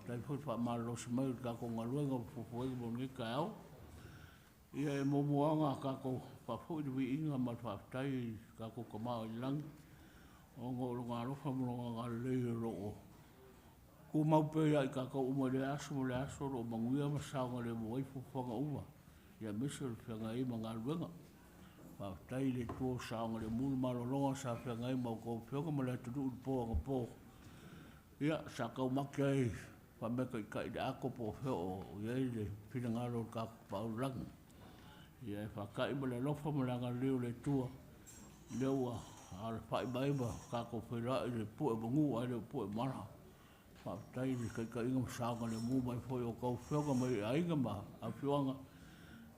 tai fo fa malo se mai ka ko ngaluenga fo fo i mo ngi kao ia e mo moanga ka ko fa fo i inga ma fa tai ka ko ko ma lang o ngo lo ngalo fa mo nga le ro ko mau pe ia ka ko mo le aso ro manguia ma sa nga le mo i fo fo nga uma ia misel fa nga i ma ngaluenga fa tai le to sa nga le mul malo lo sa fa nga i ma ko fo nga ma le tu po nga po ia sa ka makai pa me kai da ko po fe o ia le pina ngalo ka pa lang ia fa kai mo le lofa mo la ngalio le tua le wa al fa bai ba ka ko fe ra le po e bungu ai le po e mara fa tai le kai ngam sa nga le mu mai fo o ko fe nga mai ai nga ma a fianga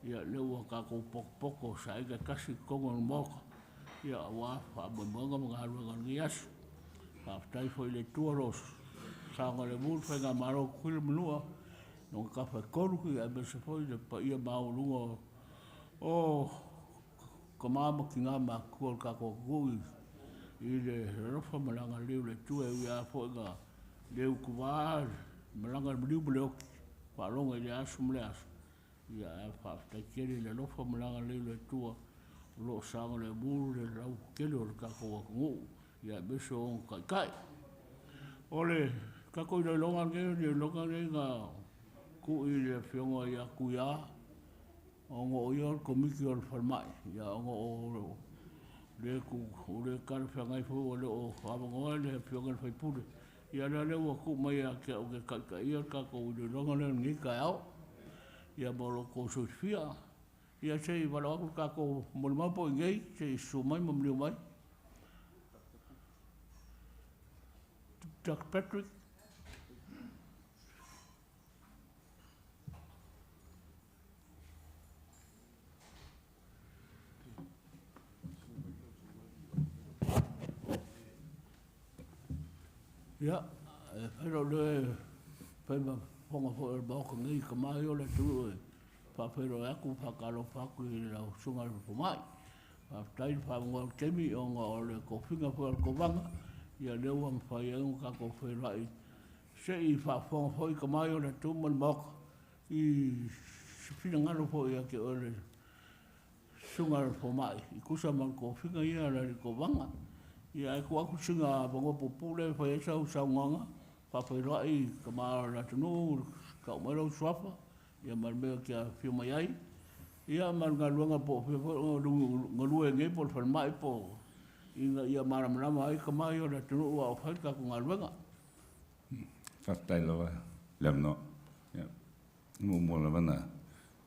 ia le wa ka ko poko sa ga kasi ko ngol mo ia wa fa mo nga ngalo ngias fa tai fo le tua ros sanga le mul fa nga maro kul mlua no ka fa koru ki a be se foi le pa ia ba lungo o kama ki nga ma ko ka ko gui i le rofa malanga le le tu e ia fo nga le ku va malanga le le fa longa le asum le as ia fa ta kere le rofa malanga le tu lo sanga le mul le rau kele o ka ko ngu ia be so kai ole ka ko le longa nge nga ku i le fionga ia ku ia o ngo ia ko miki o farmai ia ngo o le ku o le kar fionga i fo le o fa ngo le fionga fa pure ia le o ku mai a ke o ke ka ia ka ko le longa le ngi ka au ia mo lo ko so fia ia sei va lo ka ko mo ma po ngai sei su mai mo mli mai Dr. Patrick. Ja, Pedro le Pedro ponga fo el boco ngi ka mai o le tu fa Pedro aku fa kalo fa ku la sunga fo mai fa tai fa ngol kemi o ngol ko finga fo ko vanga ia le wang fa ia ka ko fe rai se I fa fo fo ka mai o le tu mon mok I fina ngalo fo ia ke o le sunga fo mai I kusa man ko finga ia le ko vanga ia ko aku singa bongo popule fa ia sa nganga fa fe rai ka mai la tu no ka mai lo swafa ia mal me ke fi mai ai ia mal ngaluanga po fe ngalue ngai por fa mai po Inga ia marama ai ka mai o le tunu o fai ka ko ngaluenga. Fatai loa lemno. Ya. Mo la vana.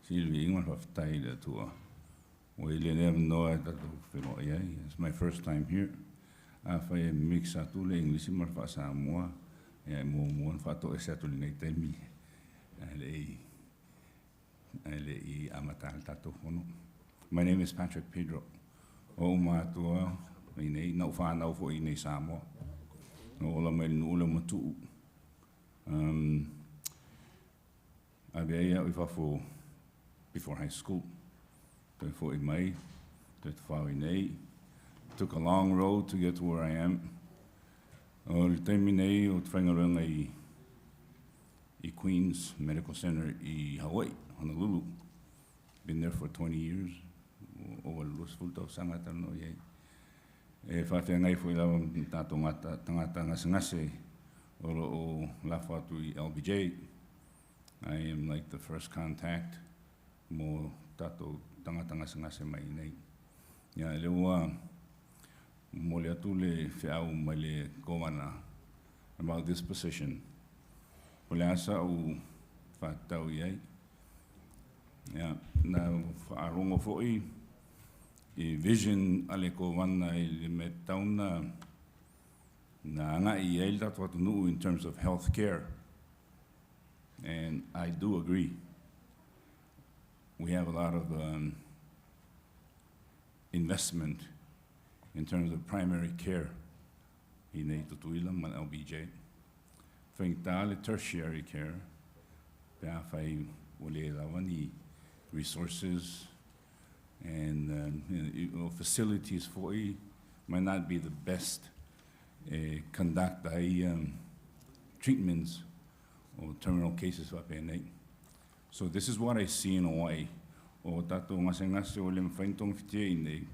Silvi inga fatai le tua. O ile lemno ai ta fino ia. It's my first time here. A fai mix atu le English mar fa Samoa. Ya mo fa to esa tu nei temi. Ale I amata tato fono. My name is Patrick Pedro. O matua nei na fa na fo nei Samoa no la mai no le matu abia I fa before high school before in May that fa nei took a long road to get to where I am o terminei o tfangaranga I Queens Medical Center I Hawaii Honolulu been there for 20 years over los full of samata no ye e fa fe ngai foi la tato tangata ngase o la fa tu LBJ I am like the first contact mo tato tangata ngase mai nei ya le wa mo le tu le fe au male komana about this position Pula sa u fa tau ye ya na fa rongo foi I vision ale ko wana I le metauna na nga I el dat wat nu in terms of health care and I do agree we have a lot of investment in terms of primary care I nei tutuila man LBJ fintale tertiary care pa fai wole lavani resources and facilities for it might not be the best conduct treatments or terminal cases whapenei. So this is what I see in Hawaii. O tato ngase o le mwhaintong whitia i nei,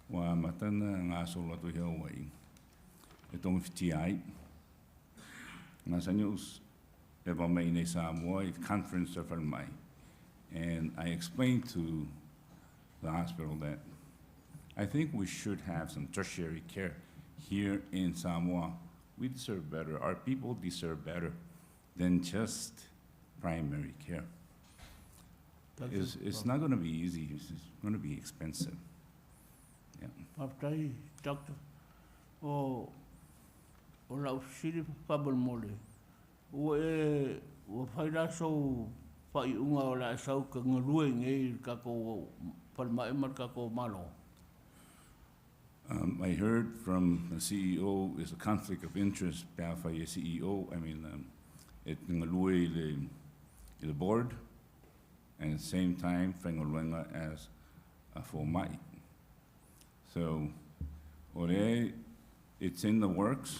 wa matana ngā solatu hea Hawaii. E tonga whitia ai. Ngā sanyos e wa mai nei Samoa, i conference of mai. And I explained to the hospital that I think we should have some tertiary care here in Samoa. We deserve better. Our people deserve better than just primary care. It's not going to be easy. It's going to be expensive. Yeah. Paftai, doctor, o lau siri pabal mole. O whaira so whai unga o la sau ka ngarue ngei kako palmaemar kako malo. I heard from the CEO is a conflict of interest. Pa'awhai e CEO, I mean, it ngalue the board, and at the same time, whangaruenga as a fōmai. So, ore, it's in the works.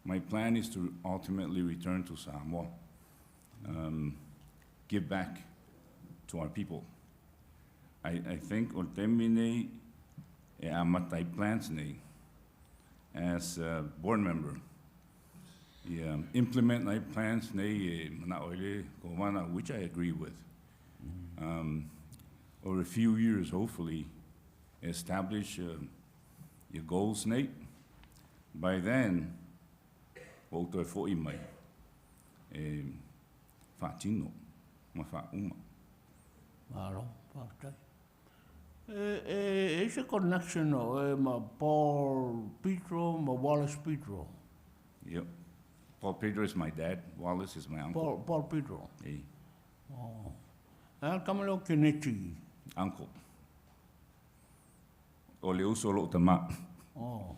My plan is to ultimately return to Samoa, give back to our people. I think o temine e amatai plans nei as a board member. Implement my plans nei e mana oile ko mana, which I agree with. Over a few years, hopefully, establish your goals, Nate. By then, o toi fo'i mai, whātino, ma whāuma. Maro, paftai. It's a connection o ma Paul Pedro, ma Wallace Pedro. Yep. Paul Pedro is my dad. Wallace is my uncle. Paul Pedro. Hey. Oh. Kamalo Kenichi. Uncle. O le uso lo tama. Oh.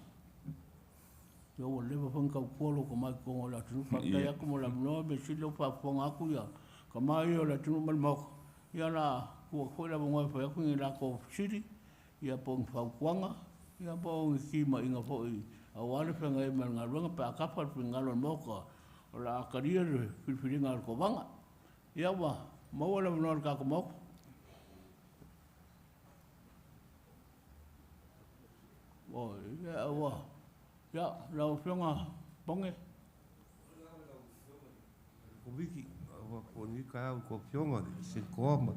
Yo o leva whanka kuolo ko mai kongo la tunu whakai aku mo la mnoa me silo whawhonga aku ia. Ka mai o la tunu malmoko. Ia la kua koe la mongoi whai aku ngi la ko siri. Ia po ngwhaukuanga. Ia po ngi kima inga po i. A wale whanga e man ngā runga pa akapar pi ngalo moka. O la akaria re whiwhiri ngā ko wanga. Ia wa. Maua la mnoa ka ko moko. Oh, ia wa. Ia, lau whionga bonge. Ko wiki, awa ko ni ka au ko whionga, se koama.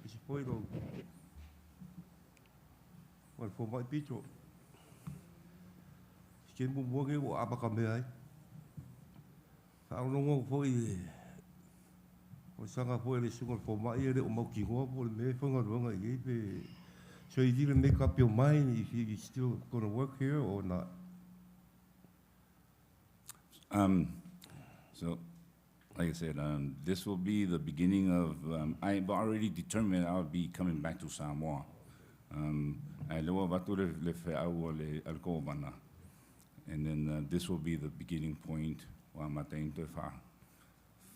Isi poi rau. Wal fo mai Pedro. Ken bu moge o apaka me ai. Ka longo fo i. O sanga fo le sunga fo mai e o mau ki ngo fo me fo nga i pe. So you didn't make up your mind if you're still going to work here or not? So, like I said, this will be the beginning of, I've already determined I'll be coming back to Samoa. I loa watu le wheau le alkoobana. And then this will be the beginning point wa matain te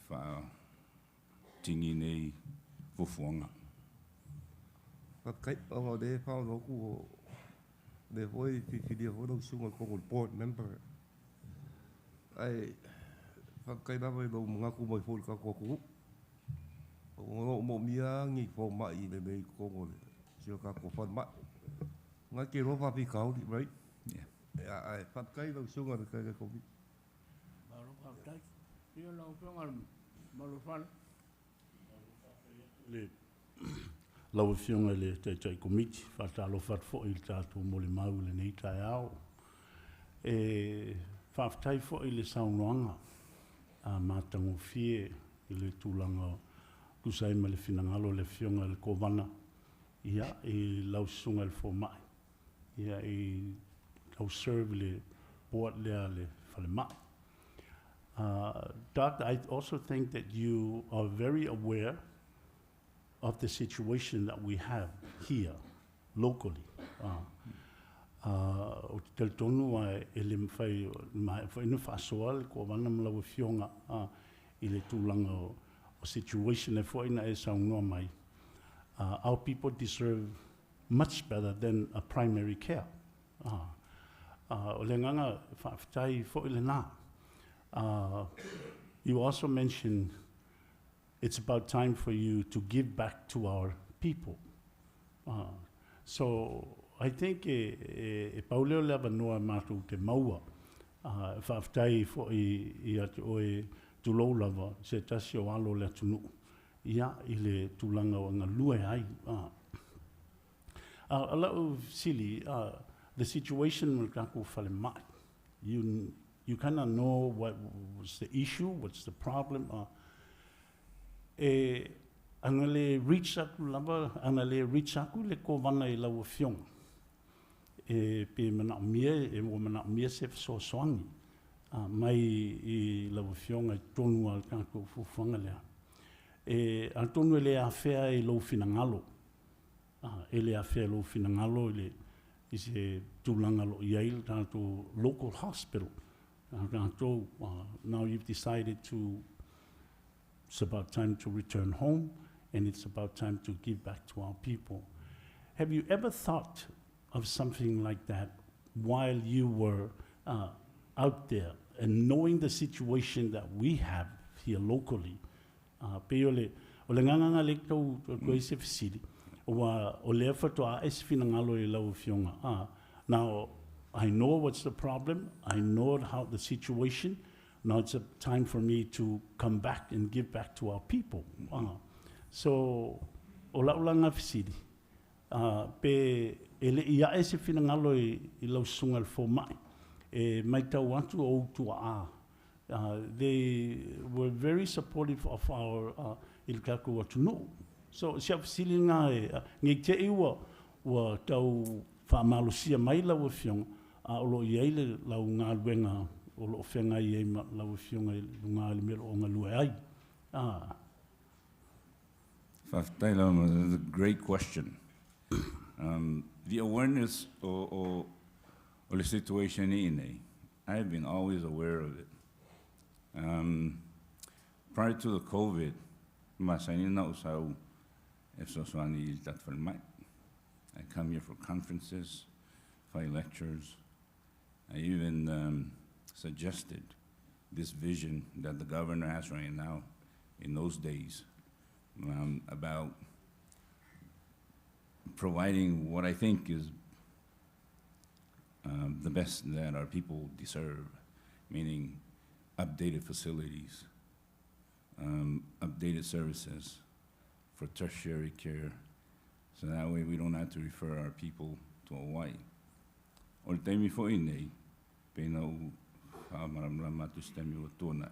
wha tingi nei fufuanga. Kai o de fa no ku de hoi ki de ho no sunga ko board member ai fa kai na vai do mga ku mai fol ka ko ku o mo mia ngi fo mai le nei ko ngol sio ka ko fa ma nga ki ro fa pi kau right yeah ai fa kai do sunga ka ko bi Maro fa tai io lau whionga malo fan le lau whionga le tai komiti whatalo whatfo i tātou mole mau le nei tai au whaftai fo i le saunoanga a mātango fie i le tūlanga kusai ma le whinangalo le whionga le kovana ia i lau sunga le fo mai ia i lau serve le board lea le whale mai. Doc, I also think that you are very aware of the situation that we have here, locally. O te tonu a e le mwhai inu whaasoa le kua wana mlawa whionga I le tūlanga o situation e whaina e saungoa mai. Our people deserve much better than a primary care. O le nganga whaafitai fo I le nā. you also mentioned it's about time for you to give back to our people. So I think e pauleo lava noa mātou te maua, whaftai fo i atu o e tulou lava se tasi o alo le tunu. Ia i le tūlanga o ngā lue ai. Alau sili, the situation will kako whale mai. You kind of know what was the issue, what's the problem. Anga le reach aku lava, anga le reach aku le ko wana I lau whiong. Pe mana mia, o mana mia se so soangi. Mai I lau whiong ai tonu al kako fufuanga lea. Al tonu le a whea I lau finangalo. Le a whea lau finangalo I se tūlanga lo Yale, tātou local hospital. Now you've decided it's about time to return home, and it's about time to give back to our people. Have you ever thought of something like that while you were out there and knowing the situation that we have here locally? Peole, o le nganganga le tau koe se fisiri, o le whatoa e se finangalo I lau whionga. Now, I know what's the problem. I know how the situation. Now it's a time for me to come back and give back to our people. So, o laulanga fisiri. Pe ele ia e se finangalo I lau sunga le fo mai. Mai tau atu o tua a. They were very supportive of our ilkaku atu no. So, siya fisiri ngā ngi te iwa wa tau whaamalusia mai lau whiong. Olo iei le lau ngā luenga, olo whenga iei lau whionga ngā le mero o ngā lue ai. Whaftaila, that's a great question. The awareness o the situation nei, I've been always aware of it. Prior to the COVID, masani na usau if soswani il tat mai. I come here for conferences, for lectures. I even suggested this vision that the governor has right now, in those days, about providing what I think is the best that our people deserve, meaning updated facilities, updated services for tertiary care, so that way we don't have to refer our people to Hawaii. O le taimi fo nei, pena u whaamaramrama tu stemi o tōnai.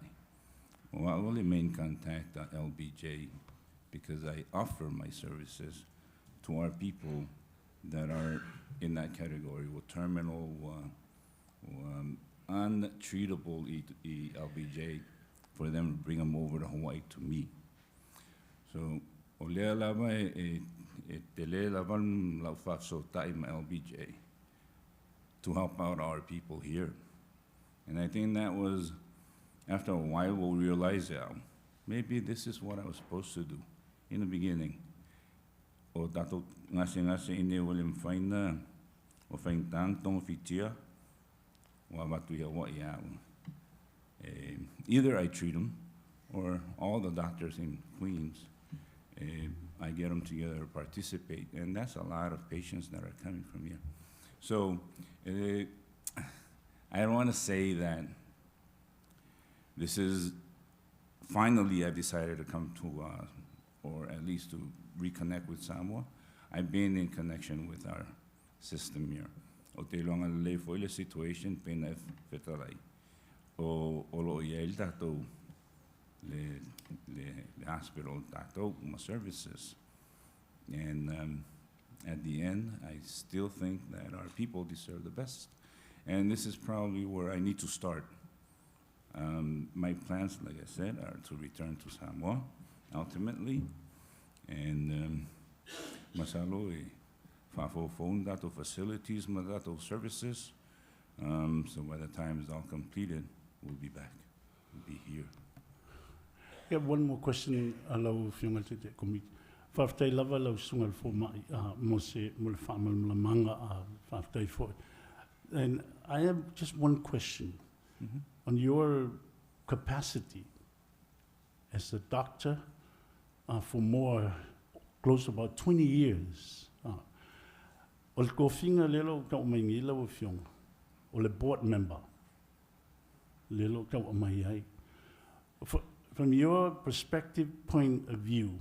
O a le main contact at LBJ, because I offer my services to our people that are in that category, with terminal, untreatable LBJ, for them to bring them over to Hawaii to me. So, o lea lava e te lea lava lau whafso taima LBJ, to help out our people here. And I think that was, after a while, we'll realize, maybe this is what I was supposed to do in the beginning. O tato ngase ine wale mwhaina, o whaintang tonga whitia, o awatu ia wa ia. Either I treat them, or all the doctors in Queens, I get them together to participate. And that's a lot of patients that are coming from here. So, I don't want to say that this is, finally I've decided to come to, or at least to reconnect with Samoa. I've been in connection with our system here. O te longa le foi le situation pena fetarai. O lo ia il tatou le hospital tatou my services. And at the end, I still think that our people deserve the best. And this is probably where I need to start. My plans, like I said, are to return to Samoa, ultimately. And masalo e fafo phone dato facilities, ma dato services. So by the time it's all completed, we'll be back. We'll be here. I have one more question. Alau whionga te komiti. Whaftai lava lau sungal fo mai mo se mo le whaamalmanga whaftai fo. And I have just one question. On your capacity as a doctor for close to about 20 years. O le kofinga lelo ka o mai ngila o fionga. O le board member. Lelo ka o mai ai. From your perspective point of view,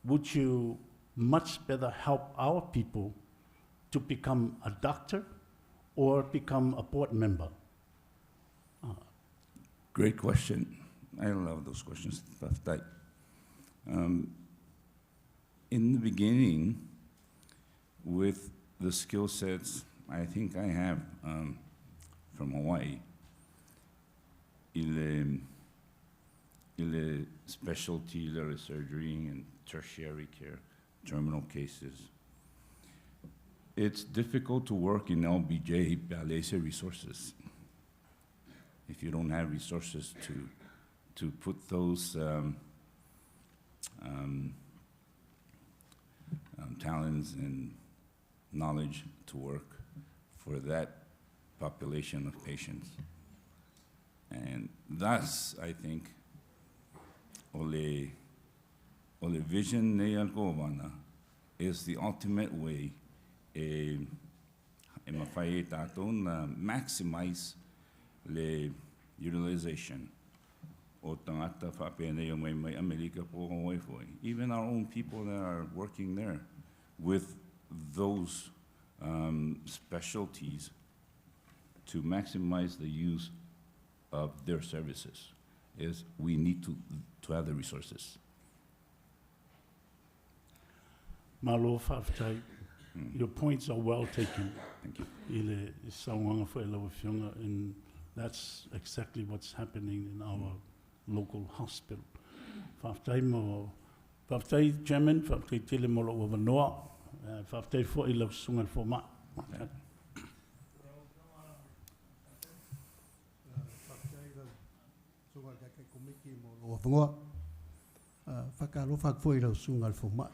would you much better help our people to become a doctor or become a board member? Great question. I love those questions. In the beginning, with the skill sets I think I have from Hawaii, il est specialty, le surgery and tertiary care, terminal cases. It's difficult to work in LBJ by laser resources. If you don't have resources to put those talents and knowledge to work for that population of patients. And thus, I think, ole vision ne alkovana is the ultimate way maximize le utilization o tangata whapene o mai Amerika po Hawaii foi. Even our own people that are working there with those specialties to maximize the use of their services is we need to have the resources. Malo whaftai, your points are well taken. Thank you. Ile Samoa for Elawafionga, and that's exactly what's happening in our local hospital. Whaftai Chairman, whaftai tele molo o wanoa, whaftai fo ila sungal fo ma. O whangoa, whakaro whakfo ila sungal fo ma.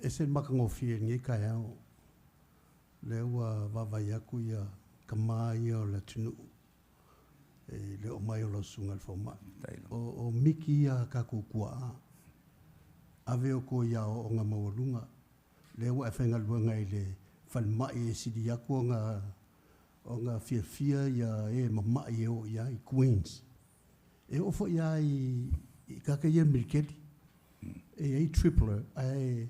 E se makangofie ngi kai au, lewa wawai aku ia kamai o la tunu, le o mai o la sungal fo ma. O miki ia kako kua, ave o ko ia o ngā mawalunga, lewa e whenga luanga i le whalmai e sidi aku o ngā fia ia e mamai e o ia i Queens. E ofo ia i kaka ia Milketi. E tripler, e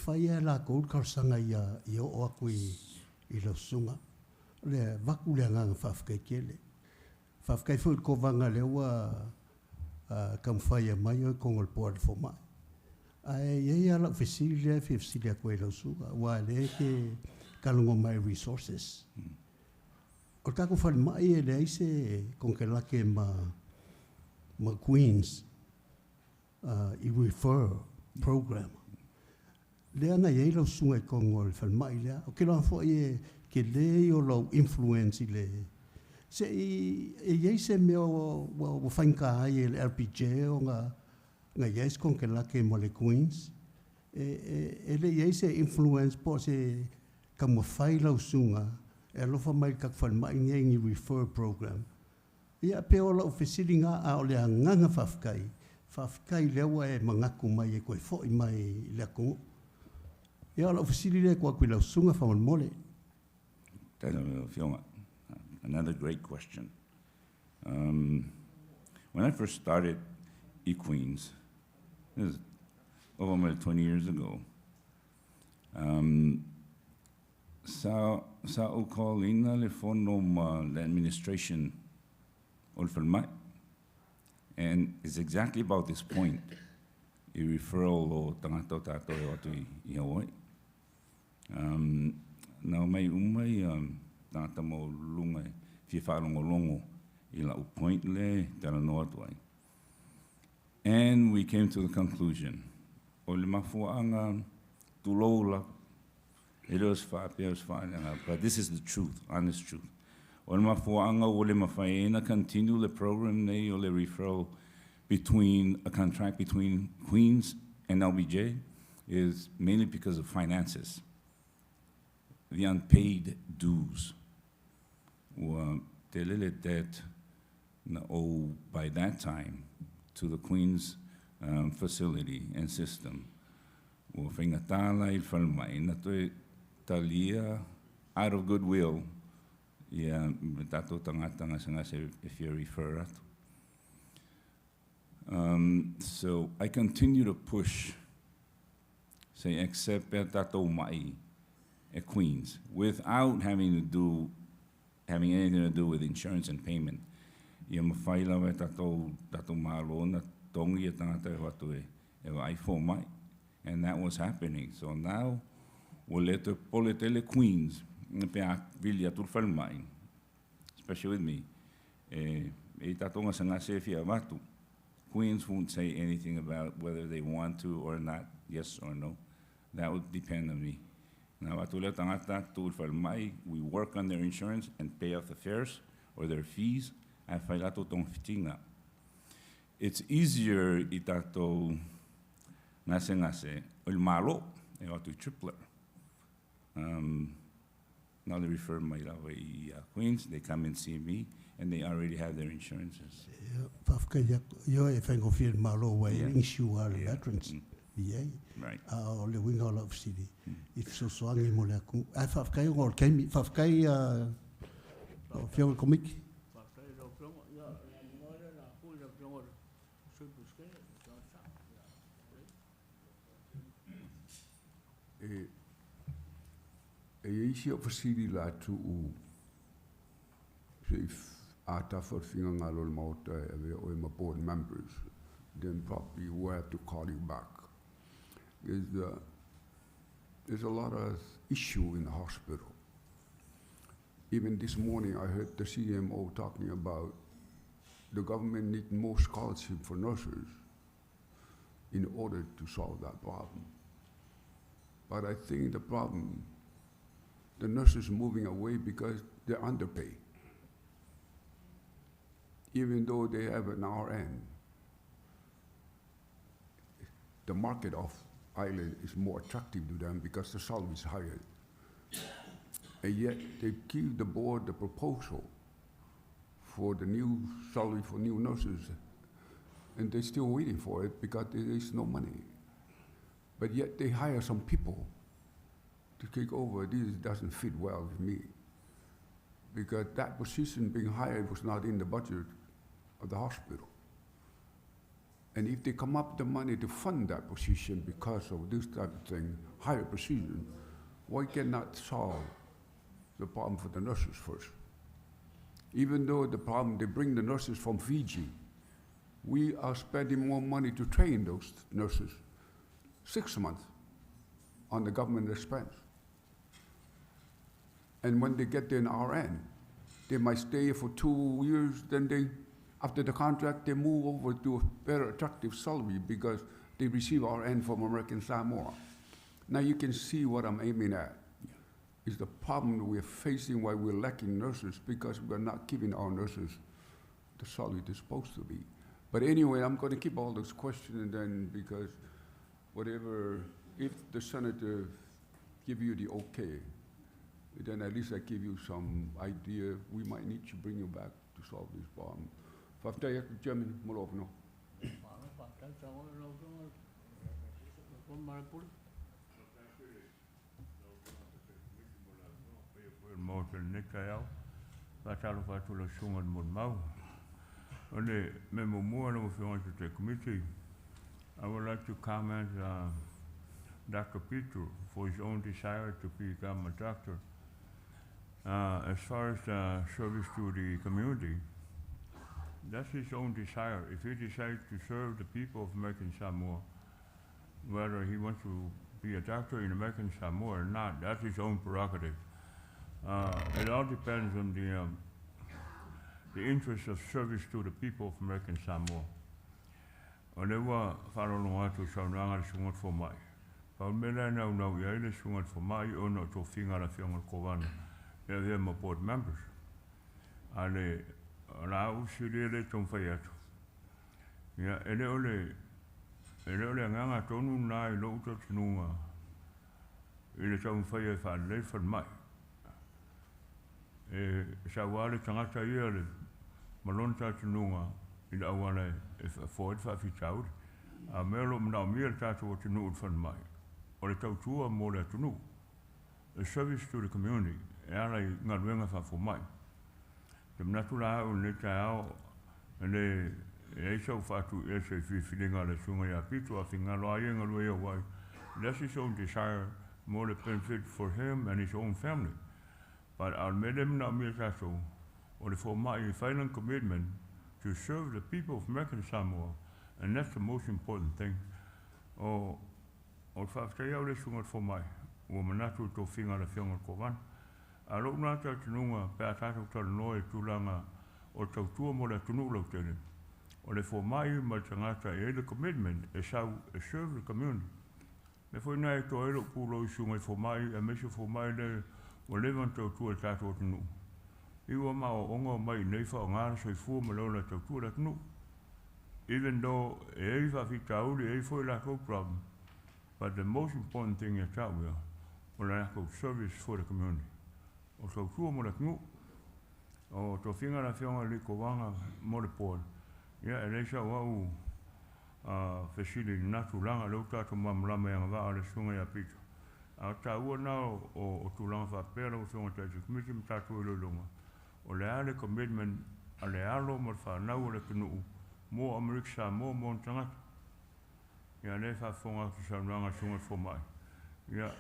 whai e la kou karsanga i o aku i la sunga. Le waku le nganga whawhkai kele. Whawhkai fwil ko wanga lewa kam whai e mai o kongol poar fo mai. E ala whisili a koe la sunga. Wa le ke kalungo mai resources. O kako whai mai e le aise kong ke lake ma Queens. I refer program. Lea na ye lau sunga I kongo le whalmai lea. O ke loa fo ye ke le o lau influence I le. Se ye se mea o whainka ai le LPJ o ngā yes kong ke lake mo le Queens. E le ye se influence po se ka mo whai lau sunga. E lofa mai kak whalmai ngi refer program. Ia pe o lau whesiri ngā a o lea nganga whawkai. Whawhikai lewa e mangaku mai e koe fōi mai lea kongo. Ia la ofisiri lea kua kui lau sunga whaman mole. Another great question. When I first started eQueens, this is over 20 years ago, sa o kolina le fono le administration o le whalmai. And it's exactly about this point. I referral o tangata o tātou e atu I Hawaii. Nau mai umai tangata mo lunga fia whaalongolongo I la point le tala no atu ai. And we came to the conclusion. O le mafuanga tuloula. It was but this is the truth, honest truth. O le mafuanga o le mawhaena continue the program nei o le referral a contract between Queens and LBJ is mainly because of finances. The unpaid dues. Te lele debt by that time, to the Queen's facility and system. Ua whaingatala I whalmai, na toi talia out of goodwill, me tatou tangata ngase if you refer atu. So I continue to push, say, accept pe tatou mai at Queens, without having anything to do with insurance and payment. Ia mawhaila we tatou malo na tongi e tangata e watu e waifo mai. And that was happening. So now, we'll let the Poletele Queens, especially with me, Queens won't say anything about whether they want to or not, yes or no. That would depend on me. Now, we work on their insurance and pay off the fares or their fees. It's easier itato ngase ul malo e watu tripler. Now they refer my Queens, they come and see me, and they already have their insurances. Yo e whaingo whir malo wai insure veterans. Right. O le winga o la ofisiri. I fisosoangi mo le aku. Ai whawkai o ngor keimi, whawkai o whiawa komiki. Isi o fasiri la tu u ata for finga ngalo le mauta e o my board members, then probably we'll have to call you back. There's a lot of issue in the hospital. Even this morning I heard the CMO talking about the government need more scholarship for nurses in order to solve that problem. But I think the problem, the nurses are moving away because they're underpaid. Even though they have an RN, the market of Ireland is more attractive to them because the salary is higher. And yet they give the board the proposal for the new salary for new nurses, and they're still waiting for it because there is no money. But yet they hire some people to take over. This doesn't fit well with me, because that position being hired was not in the budget of the hospital. And if they come up with the money to fund that position because of this type of thing, higher position, why cannot solve the problem for the nurses first? Even though the problem, they bring the nurses from Fiji, we are spending more money to train those nurses, 6 months on the government expense. And when they get their RN, they might stay for 2 years, then they, after the contract, they move over to a better attractive salary because they receive RN from American Samoa. Now you can see what I'm aiming at. Is the problem we're facing why we're lacking nurses, because we're not giving our nurses the salary they're supposed to be. But anyway, I'm going to keep all those questions, and then because whatever, if the senator give you the okay, then at least I give you some idea. We might need to bring you back to solve this problem. German, Motel Nikayao, Batalo Fatula Sungan Munmau. Only Memo Moore, if you want to take committee, I would like to comment Dr. Pedro for his own desire to become a doctor. As far as service to the community, that's his own desire. If he decides to serve the people of American Samoa, whether he wants to be a doctor in American Samoa or not, that's his own prerogative. It all depends on the interest of service to the people of American Samoa. Onewa whanonga to saunanga sungat for mai. Paumela no yaile sungat for mai ono to fingara fionga kovana. They're my board members. Ale rau sirele tomfayatu. Ya ele ole nganga tonu na ilo uto tinunga. Ile tomfaya fa le for mai. Sa wale tangata yele malonta tinunga ina awana e forward fa fi taud a melo mna mir tatu o tunu fan mai o le tautua mo le tunu a service to the community e ala i ngaluenga fa fo mai te mnatula o le tau le e so fatu e se fi filinga le sunga ya pitu a finga lo ai ngalu e wai that's his own desire more the benefit for him and his own family but al medem na mir tatu o le for my final commitment to serve the people of American Samoa, and that's the most important thing. O whaftai au le sunga for my, o manatu to whinga le whionga kovan. A lo nata tununga pe a tātou tala noe tūlanga o tautua mo le tunu lau tene. O le for my ma tangata e the commitment e sau e serve the community. Me foi nai to e lo pūlo i sunga for my, e mese for my le o levan tautua tātou tunu. Iwa ma o ongo mai nei wha o ngāra soi fua ma launa tau tua rat nu. Even though e ei wha fi tauri e foi la kou problem. But the most important thing e tau ia, o la kou service for the community. O tau tua mo rat nu. O tau whinga la whionga li ko wanga mo le pōr. Ia e reisa wau whesili natu langa lau tātou mamlama yanga wā ale sunga ia pita. A tā ua nao o tūlanga wha pēra o whionga tātou committee ma tātou ilo lunga. O le ale commitment a le alo mo whanau o le tunuu mo Amerika Samoa mo tangata. Ia le whafonga ki saunanga sunga fomai. Ia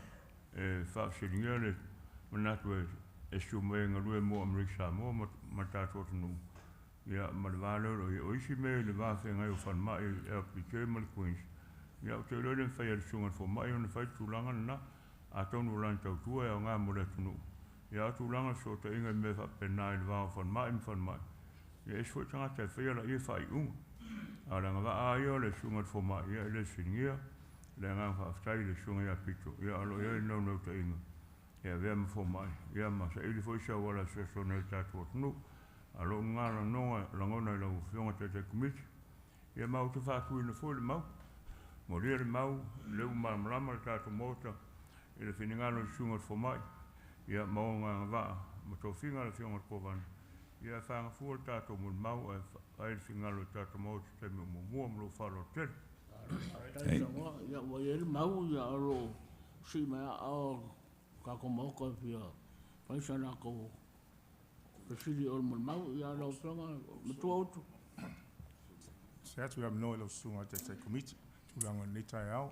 e whawsiringia le manatu e sumei ngarue mo Amerika Samoa ma tātou tunuu. Ia ma le wāleo o isi mei le wāwhengai o whanmai e apike ma le Queens. Ia o te rere whai ale sunga fomai o ne whai tūlanga na a tonu lan tautua e o ngā mo le tunuu. Ia tūlanga so te inga me wha penai le wāo whan mai. Ia e soi tanga te whiara i whai unga. A ranga wa a ia le sunga fo mai. Ia le singia, le ngā whaftai le sunga ia pito. Ia alo ia i nau te inga. Ia vea ma fo mai. Ia ma sa ili fo isa wala se so nei tātua tunu. Alo ngā ranonga langona i lau whionga te komiti. Ia mau te whātu i na fo le mau. Mo ria le mau, leu maramrama le tātua mota. I le whiningalo i sunga fo mai. Ia maonga ngā ma tō whinga le whionga kōwana. Ia whanga fua tātou mun mau e whaere whingalo tātou mau te me mua mlo whalo tere. Ia wai eri mau ia aro si mea ao kako mauka pia paisana ko presidi ol mun mau ia alo whionga me tua utu. Se atu ia mnoe lau sunga te komiti tūlanga nei tai au.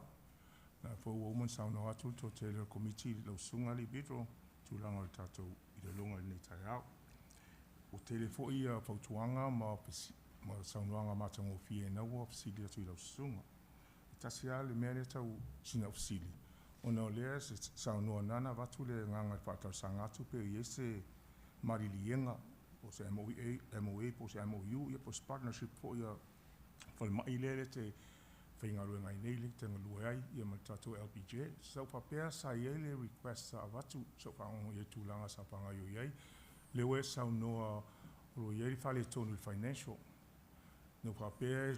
Na fo woman sauna atu to te komiti lau sunga li Pedro. Tūlanga le tātou i le longa nei tai au. O tele fo ia fautuanga ma saunuanga matango fie na ua fisili atu i lau sunga. Tasi a le mea le tau sina fisili. O na o lea se saunua nana watu le nganga whātau sangatu pe i ese marilienga po se MOA po se MOU ia po se partnership fo ia whalmai le te whaingaru ngai nei le te ngalua ai ia ma tātou LPJ. Sau papea sa iei le request sa avatu sau whaongo i tūlanga sa pangaio iei. Le we sau noa ro iei whale tonu financial. No papea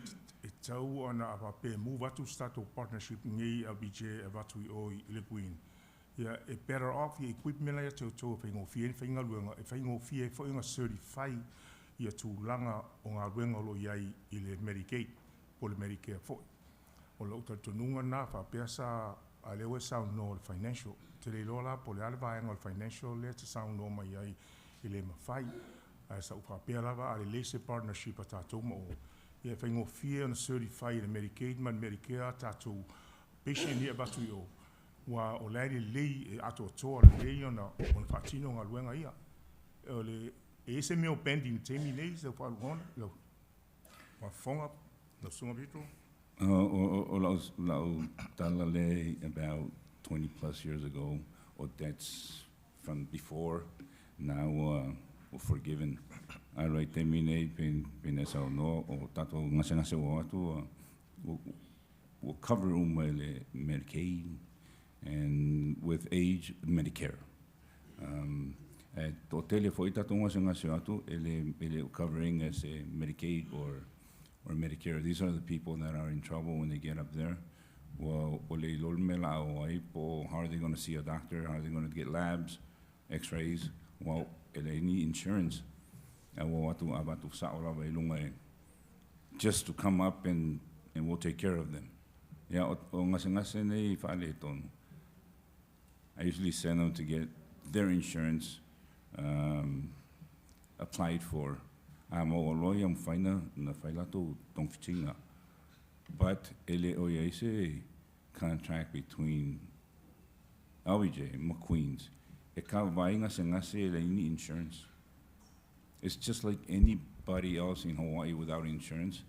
e tau ana a papea mu watu stato partnership ngei LPJ avatu i oi i le puin. Ia e better off i equipment la ia tau tau whaingo fie whaingaruenga e whaingo fie whainga certify ia tūlanga o ngā ruenga lo iei i le Medicaid po le Medicare foi. O lau tatununga na whapea sa a lewe sound no le financial. Te le lola po le alwaenga le financial le te sound no mai ai i le mawhai. A sa upapea lava a le lese partnership a tātou ma o. Ia whaingo fia na certify le Medicaid man Medicare tātou peshe ni a batu i o. Wa o leile lei e ato toa le lei ona o na whatino ngā luenga ia. O le e ese meo pending temi nei se whaluona. Wa whonga na sunga Pedro. Lau talale about 20 plus years ago, or that's from before, now we're forgiven. I write terminate pin esa no o tato ngase o atu will cover le Medicaid and with age Medicare. To tele foi tato ngase atu ele covering as a Medicaid or Medicare. These are the people that are in trouble when they get up there. Well, how are they going to see a doctor? How are they going to get labs, x-rays? Well, they need insurance. just to come up and we'll take care of them. Yeah, o ngase nei whale tonu. I usually send them to get their insurance applied for. I'm all lawyer, I'm fine, na whailato tongfitinga. But ele o se contract between LBJ and McQueen's. E ka vai ngase ele ni insurance. It's just like anybody else in Hawaii without insurance.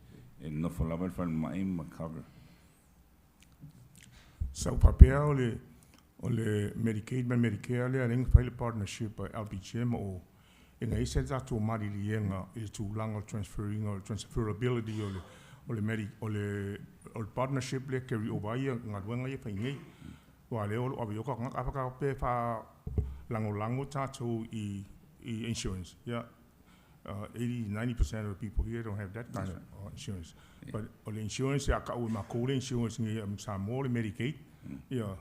And no for love for my cover. So papel ole Medicaid and Medicare le aning file partnership LBGM o inga isa za tu mari lienga is tu langa transferring or transferability ole partnership le carry over ia ngadwenga ia faingai wa le o abioka ngaka pe fa lango tatu I insurance. Yeah. 80-90% of the people here don't have that kind of insurance. Yeah. But the insurance, I got with my insurance in Samoa, Medicaid. Yeah.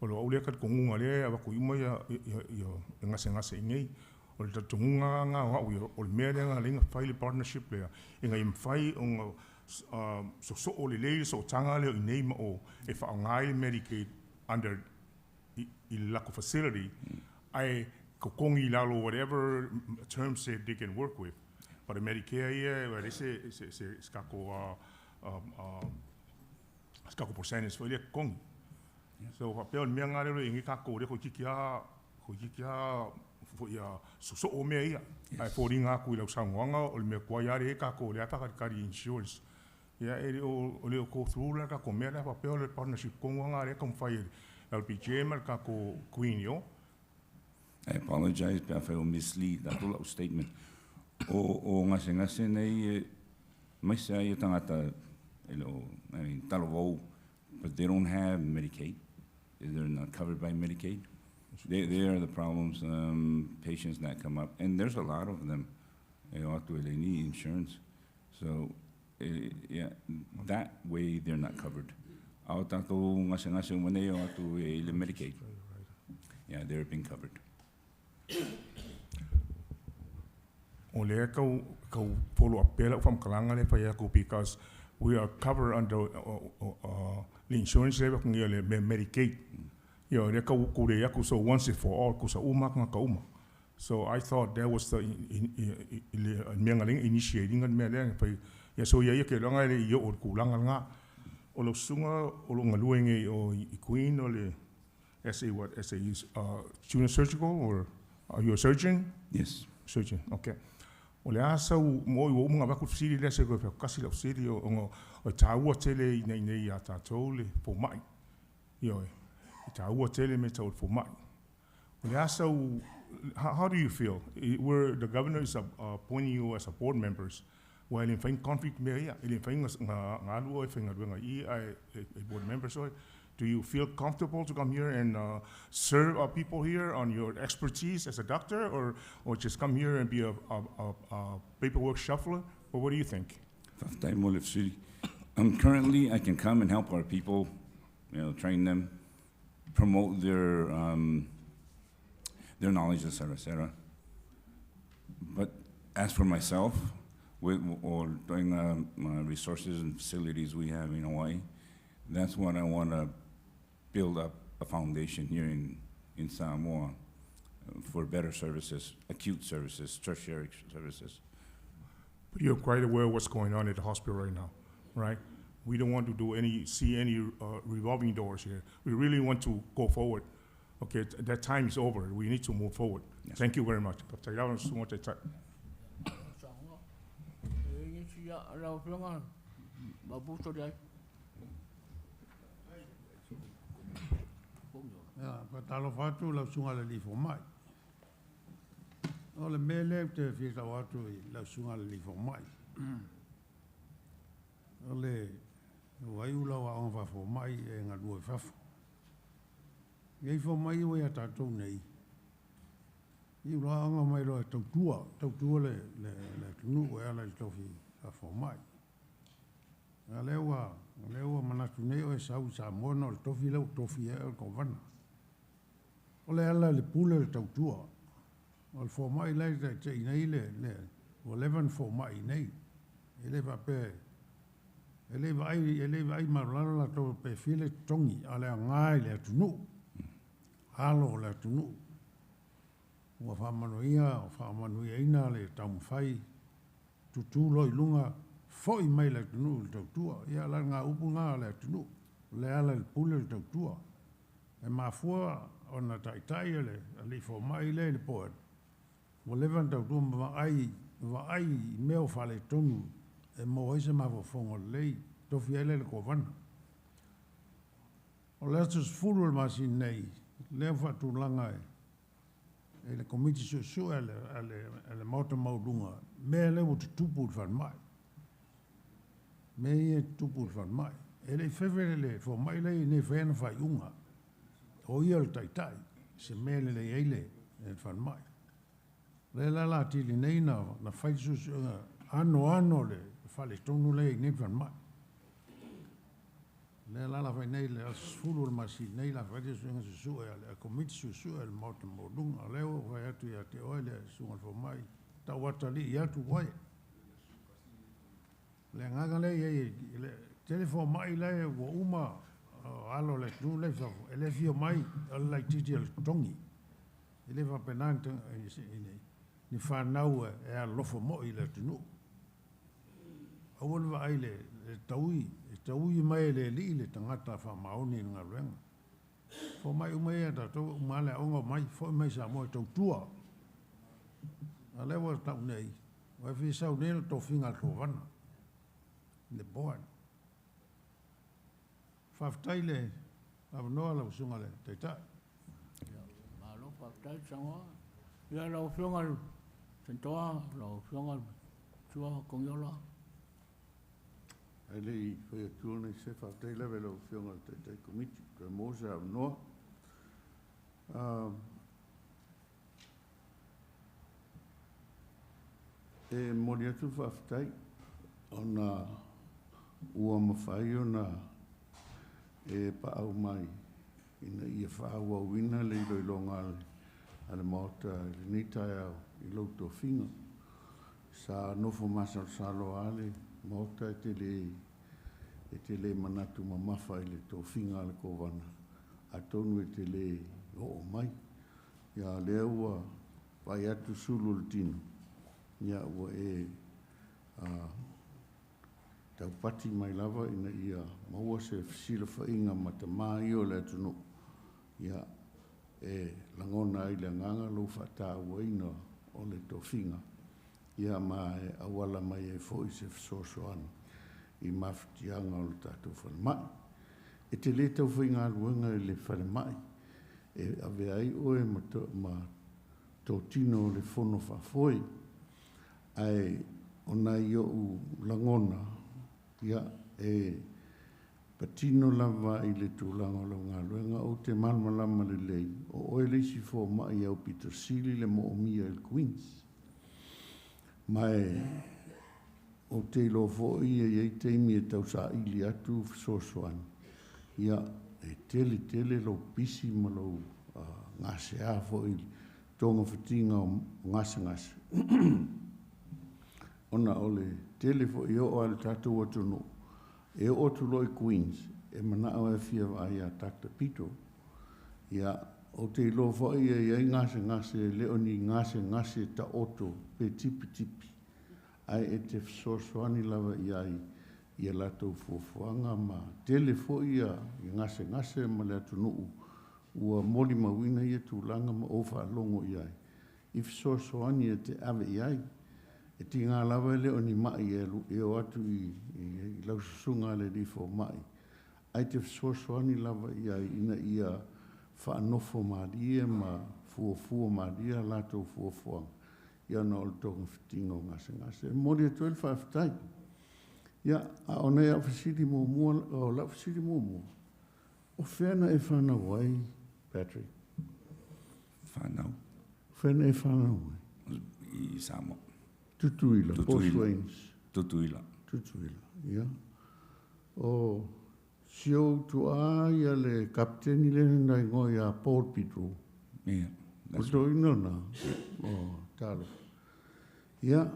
Olo ole kat kongunga le aba ko ima ya ngase ingai. Olo tunga nga wa ol mele nga linga file partnership le. Inga im fai on so ole le so tanga le name o if ngai Medicaid under ilako facility. I kokongi lalo whatever terms they can work with, but the Medicare yeah, they say skako percentage for the kongi. So papel mianga le ingi kako de ko kikia for ya so o me ia. Ai for ringa ku ilo sangwanga o me kwa ya re kako le ata kari insurance. Ya ele o le ko through la kako me la papel partnership kongwanga le kom fai LPG mal kako queen yo. I apologize, but I feel mislead that whole statement. O ngase nei mai sai tangata elo I mean talo but they don't have Medicaid. They're not covered by Medicaid. They are the problems, patients that come up, and there's a lot of them. They need insurance, so yeah, that way they're not covered. Medicaid. Yeah, they're being covered. Ole kau follow up pela from kalanga le pa because we are covered under the insurance level le Medicaid. Yo le kau kure yaku so once and for all kusa uma nga kauma. So I thought that was the initiating and mele pa ya so ya ke longa le yo or kulanga nga olo sunga olo ngaluenge o queen ole SA what SA is junior surgical or are you a surgeon? Yes. Surgeon, okay. Ole asa mo wo mga ba ku siri le se ko kasi lo siri o taua tele nei ya tatole for mai. Yo. Taua tele me tau for mai. Ole asa how do you feel? Where the governor is appointing you as a board members while in fine conflict me ya, in fine ngalu I think a board member so do you feel comfortable to come here and serve our people here on your expertise as a doctor, or just come here and be a paperwork shuffler? Or what do you think? Currently, I can come and help our people, train them, promote their knowledge, etc. But as for myself, or doing resources and facilities we have in Hawaii, that's what I want to build up a foundation here in Samoa for better services, acute services, tertiary services. But you're quite aware of what's going on at the hospital right now, right? We don't want to see any revolving doors here. We really want to go forward. Okay, that time is over. We need to move forward. Yes. Thank you very much. Pa talo fatu la sunga le lifo mai. O le mele te fita watu la sunga le lifo mai. O le wai ula wa onfa fo mai e nga due fafo. Ngai fo mai o ya tatou nei. I ula anga mai lo tautua le tunu o ala i tofi a fo mai. A lewa manatu nei o e sau Samoa o le tofi leu tofi e o kovana. O le ala le pule le tautua. O le fo mai lai te nei le o 11 fo mai nei. ele va pe ele vai marala la to pe file tongi ale ngai le tunu halo le tunu wa fa manu ia ina le tam fai tu loi lunga foi mai le tunu le tua ia la nga upu nga le tunu le ala le pule le tua e mafua ona tai le fo mai le po o levanta tu ma ai meo fale tonu e mo ese ma vo fongo lei to fiele le kovan o letus fulu ma sin nei le fa tu langa e le komiti so ale moto maudunga me le o tupu van mai me e tupu van mai e le fevele le fo mai le ne fen fa unga o ia le tai se me le ele e van mai le la tili nei na fai su ano le fale tonu le nei van mai le la fai nei le sfulu le masi nei la fai su e komiti su e le moto maudunga le o vai atu ia te oile su fo mai ta watali ia tu wai le ngaga le telefon mai le wo uma alo le tu le fa ele fio mai la titi al tongi ele va penante ni fa nau e a lofo mo i le tunu awol va ai le taui mai le li le tangata fa maoni nga luenga fo mai umai ta to male ongo mai fo mai sa mo to tua ale wa ta nei wa fi sa unel to finga to vana le boan faftai le avnoa la usunga le taitai ma lo faftai Samoa ia lo fionga sentoa lo fionga tua kongiola ele foi tuone se faftai le lo fionga taitai komiti ko mosa avnoa e moriatu faftai ona ua mawhai ona e paau mai ina ia whaua wina le ilo ilonga ale maota le nitai au i lauto whinga sa nofo masa salo ale maota e te le manatu mamafa i le tō whinga ale kowana a tonu e te le o mai ia lea ua pai atu sulu le tino ia ua e tau pati mai lava ina ia maua se sila whainga mata mai o le atunu ia e langona ai le nganga lo whata waina o le tofinga ia ma e awala mai e foi se sosoan i maftianga o le tatu whanmai e te le tau whainga aluanga i le whanmai e ave ai oe ma tō tino le whono whafoi ai ona i o langona ia e patino lava i le tūlanga lo ngā luenga o te malmalama le lei o oe leisi fō mai au Peter Sili le mo o mia il Queens mai o te ilo fō ia i teimi e tau sa ili atu sosoan ia e tele lo pisi ma lo ngase a fō ili tonga whatinga o ngase ona ole telefo i o al tatu atono e o tu loi Queens e mana o e fia ai a takta Pedro ia o te lo fo i ngase leoni ngase ta oto pe tipi ai e te sosoani lava ia lato fofoanga ma telefo ia ngase ma le atunu ua moli mawina ia tūlanga ma ofa longo ia if sosoani e te ave iai e ti ngā lawa leo ni mai e o atu i laususunga le rifo mai. Ai te sosoani lawa ina ia whaanofo maria ma fuafua maria lato fuafuanga. Ia na ol tonga whitingo ngase. Mori e tuel whaafitai. Ia a ona ia whasiri mua, o la whasiri mua. O whena e whanau wai, Patrick? Whanau? Whena e whanau wai? I Samoa. Tutuila, Paul Swains. Tutuila, ia. O sio tu ia le kapteni le nai ngoi a Paul Pedro. Ia. O to ina na. O talo. Ia.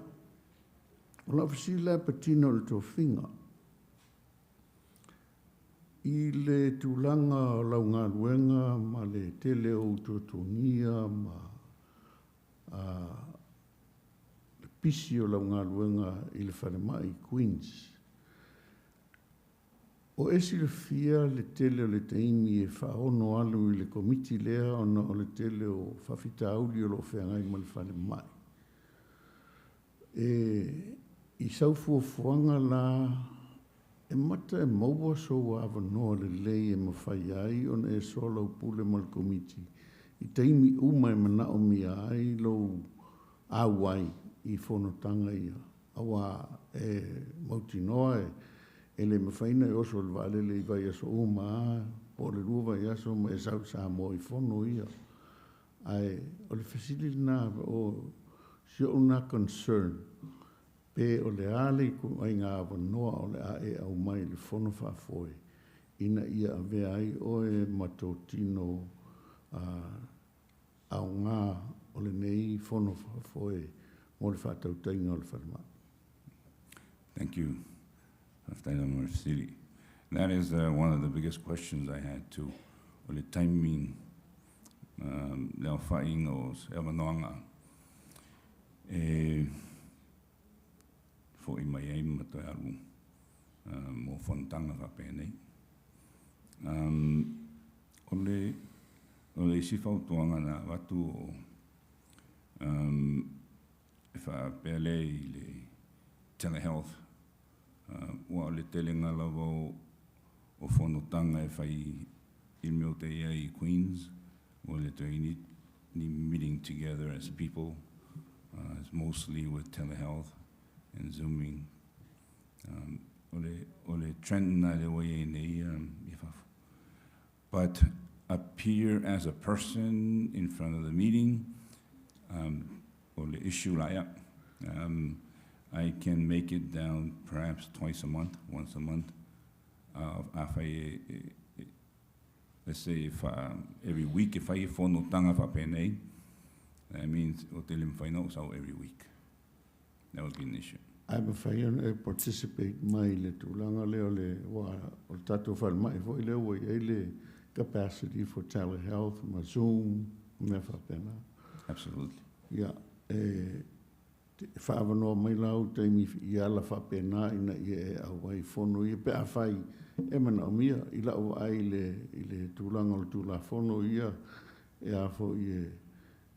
O la fasila patino le tō whinga. I le tūlanga o lau ngā luenga, ma le tele o tōtongia, ma le pisi o lau ngā luenga i le whanemai Queens. O esi le fia le tele o le teimi e whaono alu i le komiti lea o le tele o whawhita auli o lo whengai ma le whanemai. I saufuafuanga la e mata e maua so awa noa le lei e mawhai ai o e sola u pule mal komiti. I teimi uma e mana o mi ai lo awai i whonotanga ia. Awa e mauti noa e le mawhaina e oso le vale le i vai aso uma po le rua vai aso ma e sau Samoa i whono ia. Ai o le fasili na o si o na concern pe o le ale ku ai ngā wanoa o le ae au mai le whono whafoe. Ina ia ave ai o e matotino au ngā o le nei whono whafoe mo le whatau tainga o le whanama. Thank you, Taina Marcili. That is one of the biggest questions I had too. O le timing, leo whainga o se awanoanga. Fo I mai aim mato e alu mo whontanga whapene. O le isi whautuanga na watu o e whapele I le Telehealth. Ua o le telenga lawa o whonotanga e whai ilmeo te ia I Queens. O le toi ni meeting together as people. It's mostly with telehealth and Zooming. Ole trend na le way nei but appear as a person in front of the meeting. Ole issue laya. I can make it down perhaps twice a month, once a month. Let's say if every week if I phone no tanga fa pene, that means o te lim whainau sau every week. That would be an issue. I'm a whaiona e participate mai le tūlanga leo le wa o tatou whaimai fo I leo wa I le capacity for telehealth, ma Zoom, me whapena. Absolutely. Yeah. Whaavanoa mai lau teimi I ala whapena ina I e awai whono I pe a whai e mana o mia I lau ai le tūlanga o le tūla whono ia e a fo I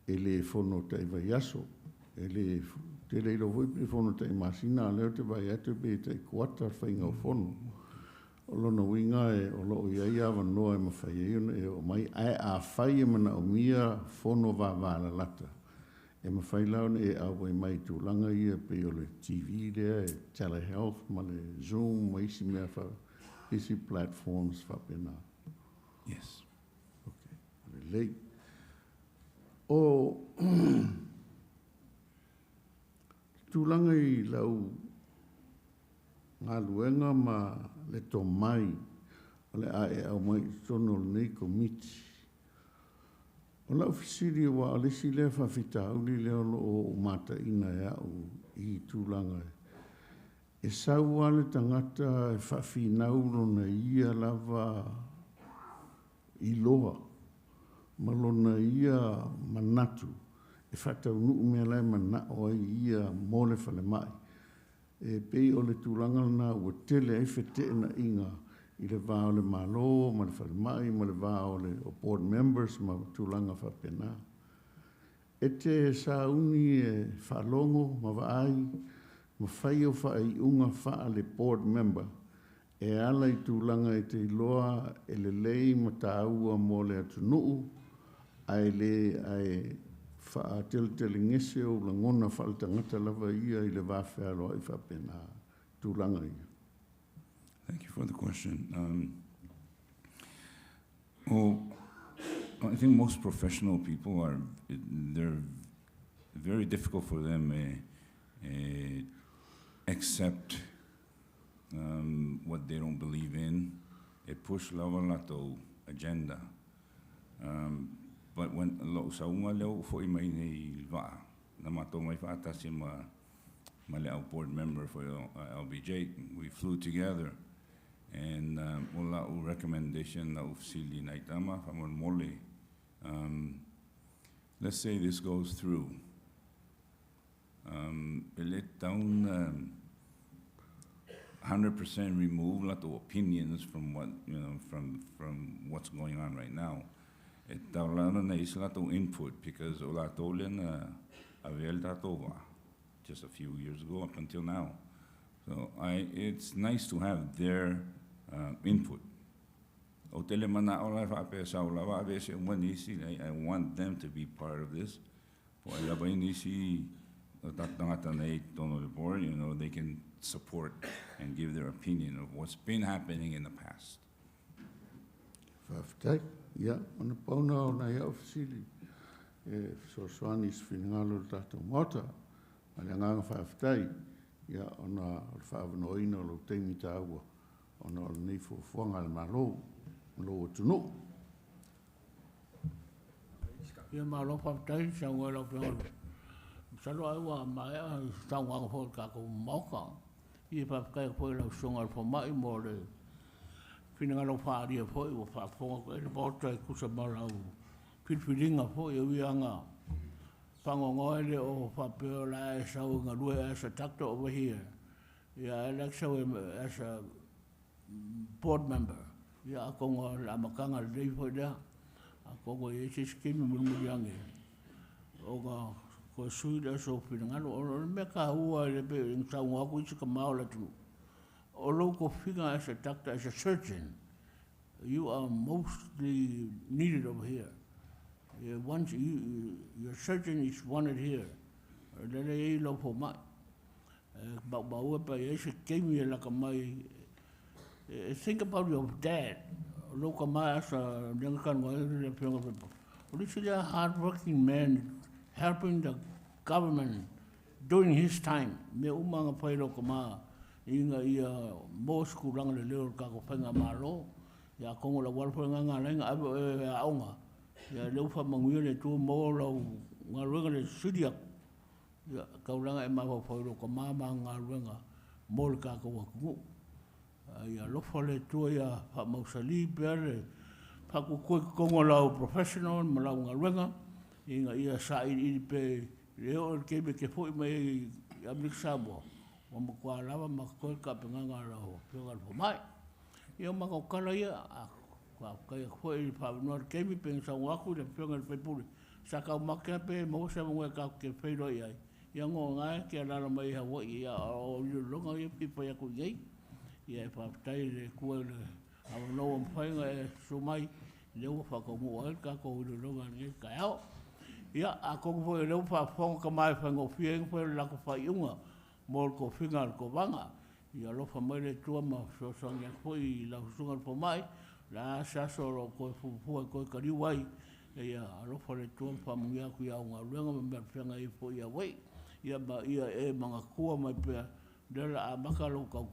e le whono te vai aso. E le te leilo hui pe whono te masina leo te vai atu pe te kuata whainga o whono. O lona winga e o loo I awa noa e mawhai e o mai ai a whai e mana o mia whono wa wala lata. E mawhai launa e awa mai tūlanga ia pe o le TV lea e telehealth ma le Zoom ma isi mea wha isi platforms whapena. Yes. Okay. Lei. O tūlanga I lau ngā luenga ma le tō mai o le ae au mai tono le nei komiti. O lau fisiri wa o lesi lea whawhita auli leo lo o mata ina e au I tūlanga. E sau ale tangata e whawhinauro na ia lava I loa. Malona ia manatu. E whatau nuu mea lai mana o ia mole whale mai. E pei o le tūlanga na ua tele e whete na inga I le vā o le malo, ma le whale mai, ma le vā o le board members, ma tūlanga whapena. E te sa uni e whalongo, ma waai, ma whai o whai unga wha le board member. E ala I tūlanga e te iloa, e le lei ma ta aua mo le atu nuu, ai le ai wha tele ngese o la ngona whaltangata lava ia I le wāwhea loa I whapena tūlanga ia. Thank you for the question. I think most professional people they're very difficult for them accept what they don't believe in. Push lava lato agenda. But when lo saunga leo fo I mai nei va na mato mai fa tasi ma Male board member for LBJ. We flew together, and wala u recommendation na ufsili na itama famon mole. Let's say this goes through. Let down 100% remove lot of opinions from what from what's going on right now. It taulana na is lot of input because ola tolen avel tatova just a few years ago up until now. So it's nice to have their input. O tele mana ola fa pe sa ola va ve se manisi. I want them to be part of this. For ila ba inisi tatangata na tono the board, they can support and give their opinion of what's been happening in the past. Whaftai, ia, ona pauna o na ia ofisili. So soanis finangalo tātou mota, ale nganga whaftai, ia ona whaavanoina lo teimi tāua, ona o nei fuanga al malo, lo tunu. Ia malo whaftai, sa ngoi pingalu. Salo ai wa mai tau ngā fo ka ko moka. I pa kai fo la songa fo mai mo le. Finanga lo fa ria fo o fa fo ko e bota ku sa mala u. Pitfilinga fo e wianga. Pango ngoi le o fa pe la e sa u nga lue as a doctor over here. Yeah, I like so as a board member. Yeah, ko ngo la makanga le fo da. Ko ngo e se skimi mo yangi. O ga ko sui da so finanga o me ka ua le be in Samoa ko ka maula tu o local figure as a doctor, as a surgeon, you are mostly needed over here. Once your surgeon is wanted here, then they love for my but ua pa e se kemi la ka mai. Think about your dad. Local mai as a young kan wa le pinga pe. This is a hard-working man, helping the government during his time. Me umanga pai lo kama inga ia mos kurang le leo ka ko penga malo ya kongo la wal penga nga lenga abo aunga ya leo fa manguia le tu mo lo nga ruanga le sudia ya ka uranga e ma pai lo kama ma nga ruanga mol ka ko ku ya lo fa le tu ya fa mausali pere fa ku kongo la professional ma nga ruanga inga ia sa I pe leo ke be ke foi mai ya mixabo o mo kwa lava ma ko ka penga nga la ho penga fo mai ia ma ko kala ia kwa ka foi fa no ke mi pensa wa ku de penga pe puli sa ka ma ke pe mo sa mo ka ke fe ro ia ia ngo nga ke la la mai ha wo ia o lo nga ia pi pa ya ku ye ia fa tai le ku le a no mo fa nga su mai le wo fa ko mo ka ko lo nga ni ka ao ia a ko vo le fa fong ka mai fa ngo fieng fa la ko fa yunga mol ko fingal ko vanga ia lo fa mai le tua ma so so nga foi la sunga po mai la sa so ro ko fu ko ka ri wai ia lo fa le tua fa mu ya ku ya nga luenga me fenga I fo ia wai ia ba ia e manga ku mai pe de la maka lo ka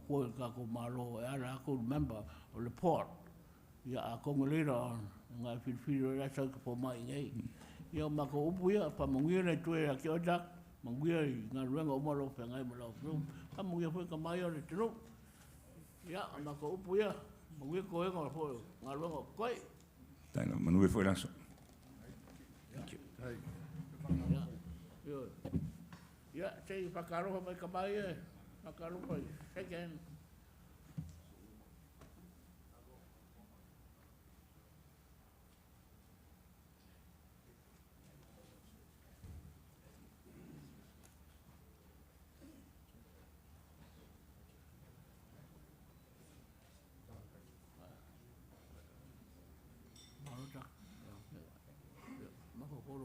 ko malo era ko member o le port ia a ko ngolera nga fil la sa ko mai ngai ia mako upu ia pa manguia le tue a ki odak manguia nga ruanga o malo pe ngai malo pa manguia foi ka mai o le tino ia mako upu ia manguia ko e nga foi nga ruanga koi Tanga manui foi laso. Thank you. Ia sei pakaro mai ka mai e pakaro foi second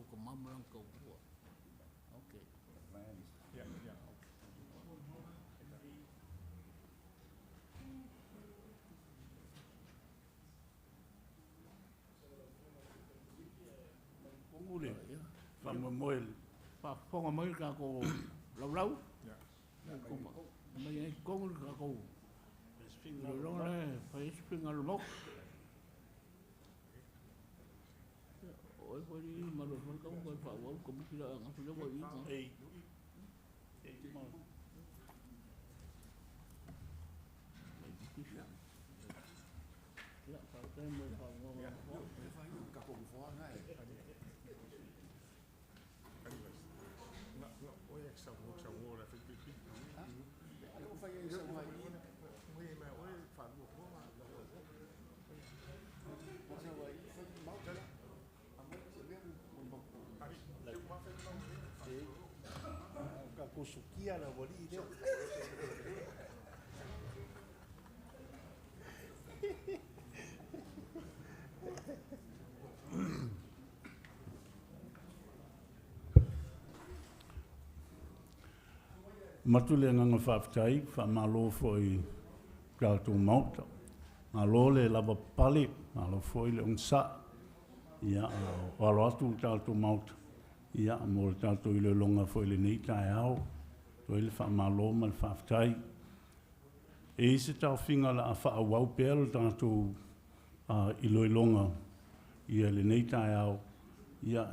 ko mamrang ko okay Yeah. Ule fa moel fa fonga moel ka ko lau ko mai ko ka ko lo le fa spinga lo mok oi foi malo fa ko fa wa ko mi la nga fa lo i Kusukia la wali dia. Matule nganga whaafitai, whaamalo foi tātou mauta. Ngalo le lava pale, ngalo foi le unsa. Ia, walo atu tātou mauta. Ia, mo le tātou i le longa foi le nei tai au. Toi le whaamalo ma le whaafitai. E se tau whinga la a whaawau pēr le tātou i loi longa. Ia le nei tai au. Ia,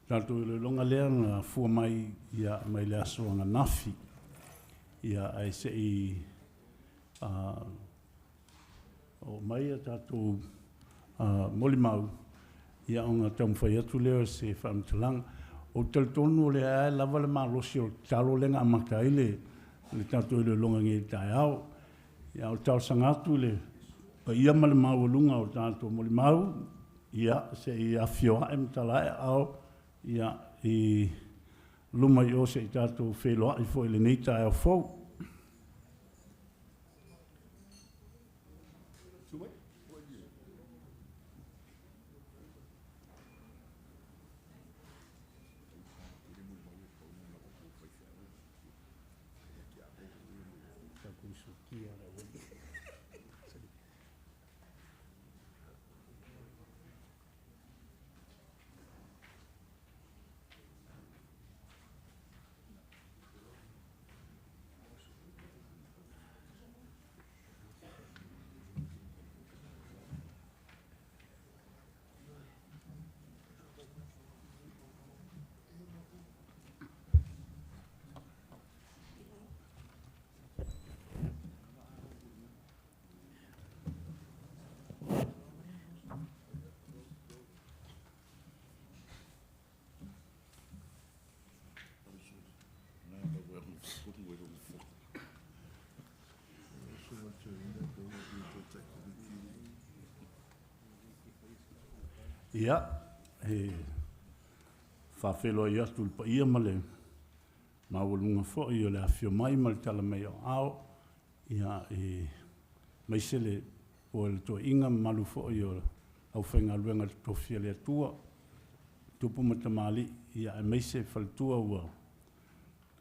tātou i loi longa lea nga fua mai ia mai le asoanga nafi. Ia ai se i o mai a tātou molimau. Ia o ngā taumwhai atu leo se whaamtalang. O taltonu le ae lava le malosi o talo lenga amaka ile le tātou i loi longa ngai tai au. Ia o tau sangatu le pa ia ma le mawalunga o tātou molimau. Ia se i awhioa e mtalae au. Ia i luma i o se i tātou wheloa i fo i le nei tai au fau. Ia, he whawhelo i atu pa ia ma le mawalunga fo i o le awhio mai ma le tala mai o ao. Ia, mai se le o le to inga malu fo i o au whainga luenga le tofia le atua. Tupu matamali, ia mai se whaltua ua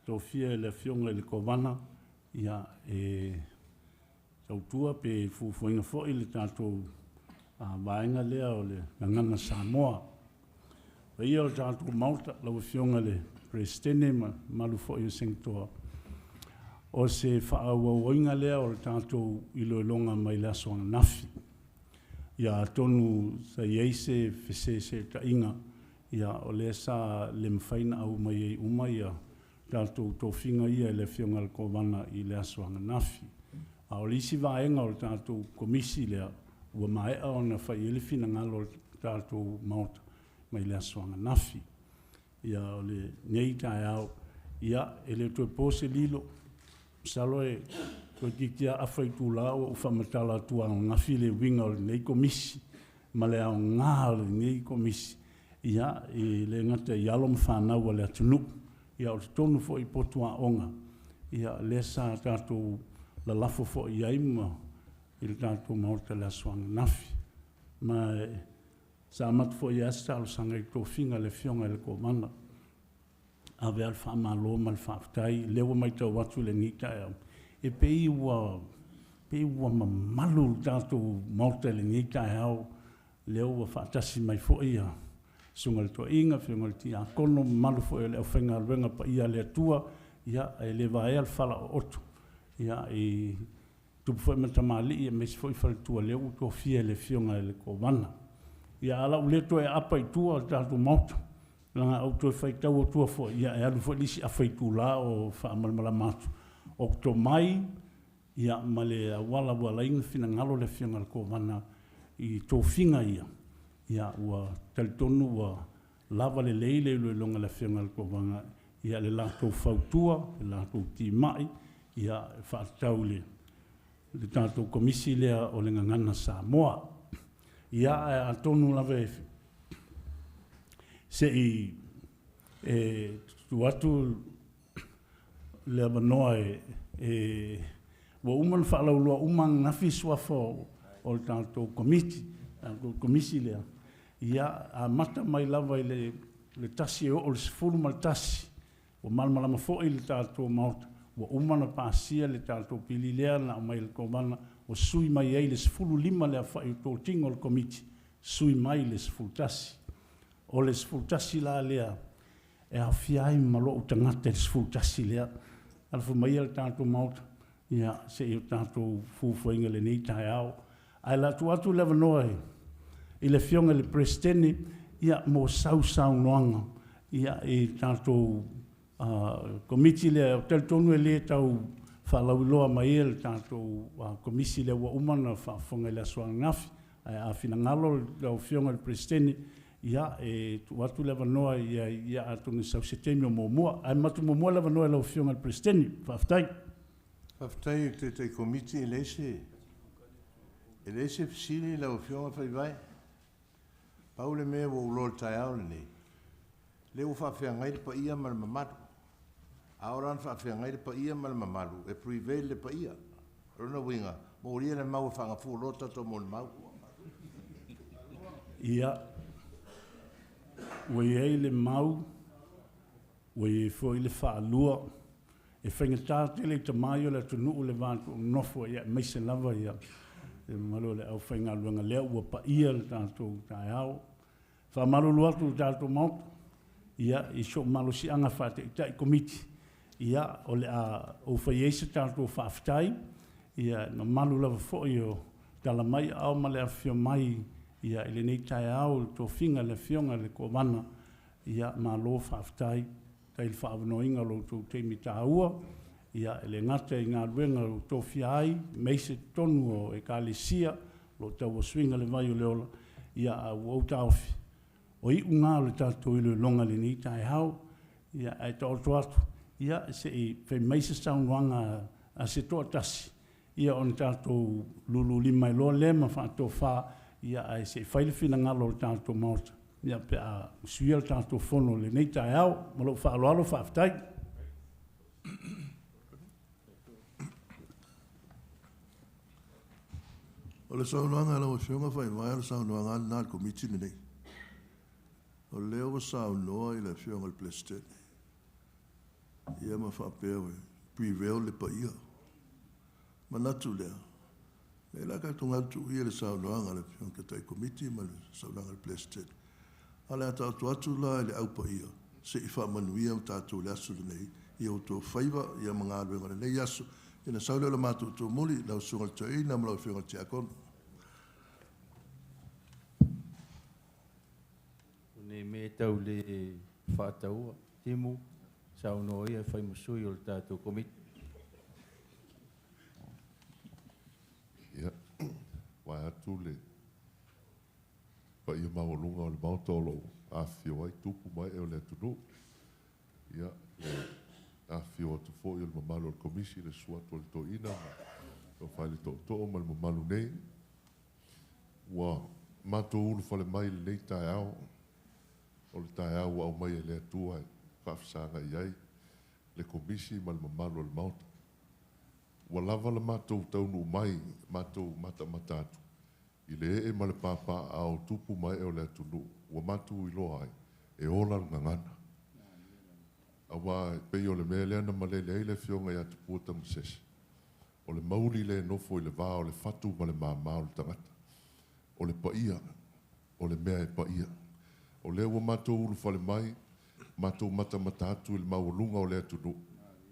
tofia le awhionga le kovana. Ia, tautua pe fufuinga fo i le tātou vaenga lea o le nganga Samoa. Ia o tātou mauta lau whionga le prestene malu fo i o sengtoa. O se whaauauinga lea o le tātou iloilonga mai le asoanga nafi. Ia tonu sa ieise fese se ta inga. Ia o le sa le mwhaina au mai e umai a tātou tōwhinga ia le whionga le kovana i le asoanga nafi. A o lisi vaenga o le tātou komisi lea ua mai o na whai elefina ngalo tātou mauta mai le asoanga nafi. Ia o le nei tai au, ia ele tue pose lilo, salo e koe tikia awhai tū lao o whamatala tua o ngafi le winga o le nei komisi, ma le au ngā o le nei komisi. Ia e le ngata i alom whanau a le atunuk, ia o le tonu fo i potua onga. Ia le sa tātou la lafo fo i aima, i le tātou maota le asoanga nafi. Ma sa amatu fo i asta alo sanga i tō whinga le whionga le kovana. A vea le whaamalo ma le whaafitai, lewa mai tau watu le ngita e au. E pei ua mamalu tātou maota le ngita e au, lewa whaatasi mai fo ia. Sunga le toa inga, whionga le ti a kono, malu fo ia le au whenga ruenga pa ia le atua, ia e le vaea le whala o oto. Ia e tupu foi matamali ia mesi foi whaletua leo tō fia le whionga le kovana. Ia ala ule to e apa i tua tātou mauta. Langa au tō whaitau o tua fo, ia e alu foi lisi a whaitu la o whaamalmala matu. O tō mai, ia ma le wala inga whina ngalo le whionga le kovana, i tō whinga ia ua talitonu ua lava le leile ilo longa le whianga le kovanga ia le lātou whautua, le lātou tīmai, ia whaatau le tātou komisi lea o le ngangana Samoa. Ia a tonu lava se tu atu le avanoa wa uman whaalaulua umang ngafi swafo o le tātou komisi lea. Ia a mata mai lava i le tasi o le sifuru ma le tasi. Wa malmalama fo i le tātou maota. Wa umana pāsia le tātou pili lea na o mai le kovana. Wa sui mai ei le sifuru lima lea whai tō tingo le komiti. Sui mai le sifuru tasi. O le sifuru tasi la lea. E a fiai malo o tangata le sifuru tasi lea. Alfa mai le tātou maota. Ia se i o tātou fufuinga le nei tai au. Ai la tu atu lewa noe. I le fionga le prestene. Ia mo sau noanga. Ia i tātou komiti le o teltonu e le tau whalauiloa mai e le tātou komisi le ua umana whafonga le asua ngafi. A fina ngalo le o fionga le prestene. Ia e tu atu lewa noa ia atu ni sau setemi o mōmua. Ai matu mōmua lewa noa le o fionga le prestene. Whaftai. Whaftai te komiti e leise fisili le o fionga whaiwai. Paule mea wo ulol tai au le nei. Le u whawhia ngai le pa ia mal mamatu. Aoran whawhia ngai le pa ia mal mamalu. E prevail le pa ia. Rona winga. Mo ria le mau whangafu lota to mo le mau. Ia. Wai ei le mau. Wai foi le whaalua. E whaingatāte le tamaio le tunu le vātu nofo ia meise lava ia. E malo le au whainga luanga lea ua pa ia le tātou tai au. Whamalo luatu tātou mauta. Ia i so malo si anga whate i tai komiti. Ia o le a o whaiese tātou whaftai. Ia na malu lava fo i o tala mai au ma le a whio mai. Ia i le nei tai au tō whinga le whionga le kovana. Ia ma lo whaftai. Tai le whaavanoinga lo tō teimi tāua. Ia le ngata i ngā ruenga o tō whiai, meise tonu o e kālesia, lo tau o swinga le vai o leola, ia a uau tāwhi. O i unga o le tātou ilu longa le ni tai hau, ia ai tāoto atu, ia se i whai meise saunuanga a se toa tasi, ia on tātou lulu lima i loa lema whātou whā, ia ai se i whaile whina ngalo o tātou maota, ia pe a suia o tātou whono le ni tai hau, malo whaaloalo whaafitai. O le saunoanga la o whiunga whai mai o le saunoanga nā le komiti ni nei. O leo wa saunoa i le whiunga le plestene. Ia ma whapea we, prevail le pa ia. Manatu lea. Nei la ka tunga tu ia le saunoanga le whiunga tai komiti ma le saunoanga le plestene. Ale a tātu atu la le au pa ia. Se i whamanuia o tātu le asu le nei. Ia o tō whaiva, ia mga aluenga le nei asu. Ina saule la mātou tō muli, lau sungal tō i, nam lau whiunga te akon. Ne me tau le whātaua, timu, sauno ia whai musui o le tātou komiti. Ia, wai atu le, pa ia maolunga o le mautolo, a whio ai tupu mai e o le atunu. Ia, le, a whio atu fōi o le mamalu o le komisi le suatu o le tō ina, o whai le tō ma le mamalu nei. Wa mātou ulu whale mai le nei tai au, o le tai au au mai e le atua e whafisanga iai, le komisi ma le mamalu o le mauta. Wa lava le mātou taunu mai, mātou mata atu. I le e ma le pāpā au tupu mai e o le atunu, wa mātou i loa ai, e ola ngangana. Awa pei o le mea lea na malele ai le whionga i atu puata msese. O le mauri le nofo i le vā o le fatu ma le māmā o le tangata. O le paia, o le mea e paia. O le ua mātou ulu whale mai, mātou mata atu i le maulunga o le atunu.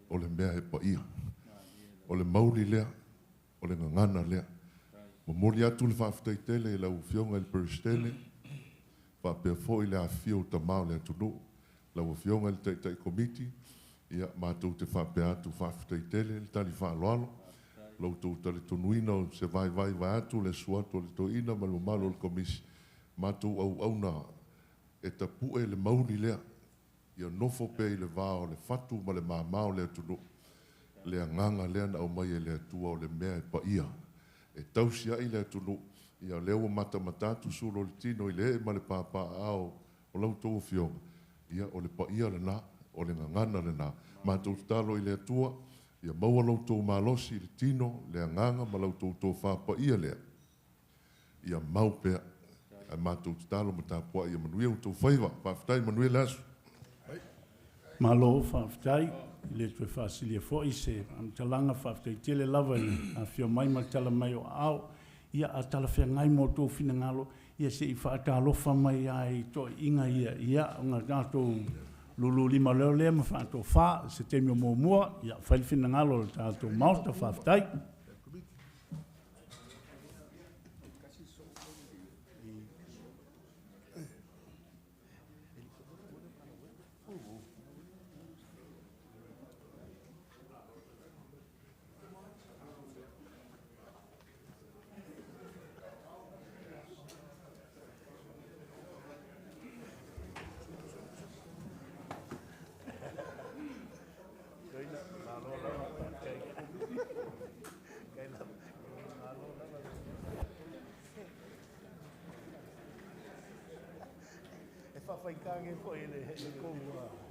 O le mea e paia. O le mauri lea, o le ngangana lea. Mamoli atu le whaafitai tele i lau whionga i le peristene. Whaapea fo i le a whio tamau le atunu. Lau whionga le tai komiti, ia mātou te whapea atu whaafitai tele, le tali whaaloalo, Loutou tale tonuina o se vai atu le suatu le toina ma le malo le komisi. Mātou au na e tapu e le mauri lea. Ia nofo pe i le vāo le fatu ma le mamao le atunu. Le anganga lea na au mai e le atua o le mea e pa ia. E tausia i le atunu. Ia leo mata matatu sulo le tino i le ma le papa ao o lautou o fionga. Ia o le pa ia le na, o le ngangana le na. Mātou talo i le atua. Ia maua lautou malosi le tino, le anganga ma lautou tō whapa ia lea. Ia mau pea. A mātou talo ma tāpua ia manuia o tō whaiva. Whaftai manuia lasu. Malo whaftai, le tue whasilia fo i se am talanga whaftai tele lava ni a whio mai ma tala mai o au. Ia a tala whia ngai mo tō whina ngalo, ia se i whaatalofa mai ai tō inga ia ngā tātou lulu lima leo lea ma whaatou wha, se te mio mō mua, ia whailwhina ngalo le tātou mauta whaftai. Fai kange foi ele com